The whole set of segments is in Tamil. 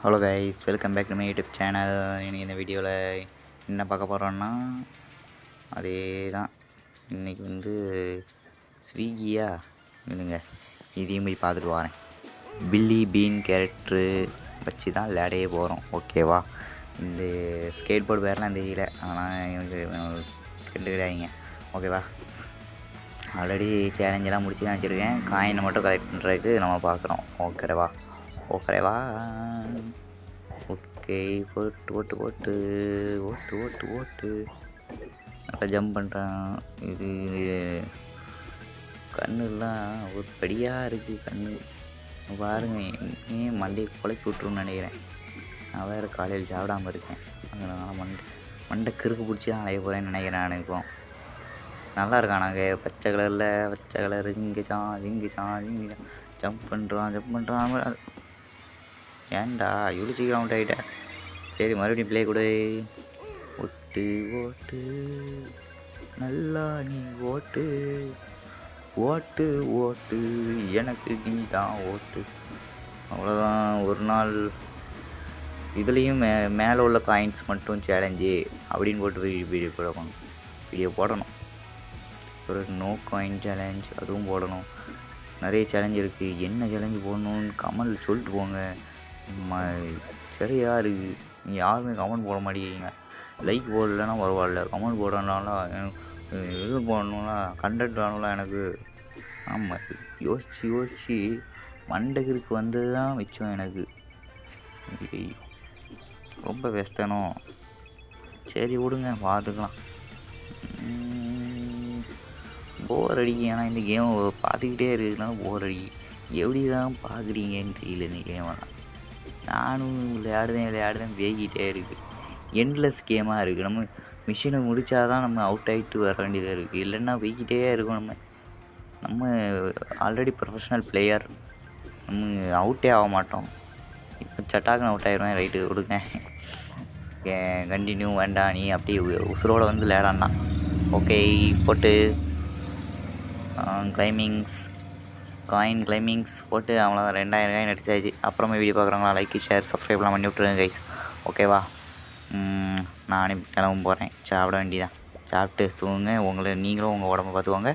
Hello guys, welcome back to my YouTube channel. இன்றைக்கி இந்த வீடியோவில் என்ன பார்க்க போகிறோன்னா, அதே தான். இன்றைக்கி ஸ்விக்கியா இல்லைங்க, இதையும் போய் பார்த்துட்டு வரேன். பில்லி பீன் கேரக்டரு வச்சு தான் விளையாடையே போகிறோம், ஓகேவா? இந்த ஸ்கேட் போர்டு பேரெலாம் தெரியல, அதனால் எனக்கு கேட்டுக்கிடாதீங்க, ஓகேவா? ஆல்ரெடி சேலஞ்செல்லாம் முடிச்சு தான் வச்சுருக்கேன். காயினை மட்டும் கலெக்ட் பண்ணுறதுக்கு நம்ம பார்க்குறோம், ஓகேவா? ஓகே, ஓட்டு நல்லா ஜம்ப் பண்ணுறான். இது கண்ணுலாம் ஒரு படியாக இருக்குது. கண்ணு பாருங்க, ஏன் மண்டையை குழப்பி விட்ருன்னு நினைக்கிறேன். நான் வேறு காலையில் சாப்பிடாமல் இருக்கேன், அதனால் மண்டை கிறுக்கு பிடிச்சி தான் அலைய போகிறேன்னு நினைக்கிறேன். நான் இப்போ நல்லா இருக்கான். நாங்கள் பச்சை கலர் இங்கே ஜம்ப் பண்ணுறான். ஏன்டா இவ்வளோ சீக்கிரம் அவுட் ஆகிட்டேன்? சரி, மறுபடியும் ப்ளே கொடு. ஓட்டு நல்லா நீ ஓட்டு எனக்கு நீ தான் ஓட்டு. அவ்வளோதான். ஒரு நாள் இதுலேயும் மேலே உள்ள காயின்ஸ் மட்டும் சேலஞ்சு அப்படின்னு போட்டு வீடியோ போடணும். ஒரு நோ காயின் சேலஞ்ச் அதுவும் போடணும். நிறைய சேலஞ்ச் இருக்குது. என்ன சேலஞ்சு போடணும்னு கமெண்ட் சொல்லிட்டு போங்க. சரியா இருக்குது. யாருமே கமெண்ட் போட மாட்டேங்கிறீங்க. லைக் போடலன்னா பரவாயில்ல, கமெண்ட் போடணும்னாலும் இது போடணும்னா கண்டென்ட் வேணும்லாம் எனக்கு. ஆமாம், யோசித்து மண்டகிற்கு வந்தது தான் மிச்சம் எனக்கு. ரொம்ப வேஸ்டானோ? சரி விடுங்க, பார்த்துக்கலாம். போர் அடிக்கும். ஏன்னா இந்த கேம் பார்த்துக்கிட்டே இருக்குதுனால போர் அடிக்கும். எப்படி தான் பார்க்குறீங்கன்னு தெரியல இந்த கேமெல்லாம். நானும் விளையாடுதேன் வேகிட்டே இருக்குது. எண்ட்லெஸ் கேமாக இருக்குது. நம்ம மிஷினை முடித்தா தான் நம்ம அவுட் ஆகிட்டு வர வேண்டியதாக இருக்குது. இல்லைன்னா போய்கிட்டே இருக்கும். நம்ம ஆல்ரெடி ப்ரொஃபஷ்னல் பிளேயர், நம்ம அவுட்டே ஆக மாட்டோம். இப்போ சட்டாக்குன்னு அவுட் ஆகிடுவேன். ரைட்டு கொடுங்க, கண்டினியூ வேண்டாம், நீ அப்படியே உசுரோடு விளையாடான்னா. ஓகே, போட்டு கிளைமிங்ஸ் போட்டு அவ்வளோதான். 2000 காயின் அடிச்சாச்சு. அப்புறமா வீடியோ பார்க்குறவங்களா லைக், ஷேர், சப்ஸ்கிரைப்லாம் பண்ணி விட்ருங்க கைஸ், ஓகேவா? நானே கிளம்ப போகிறேன். சாப்பிட வேண்டியதான். சாப்பிட்டு தூங்குங்க. நீங்களும் உங்கள் உடம்பை பார்த்துக்கோங்க.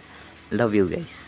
Love you guys.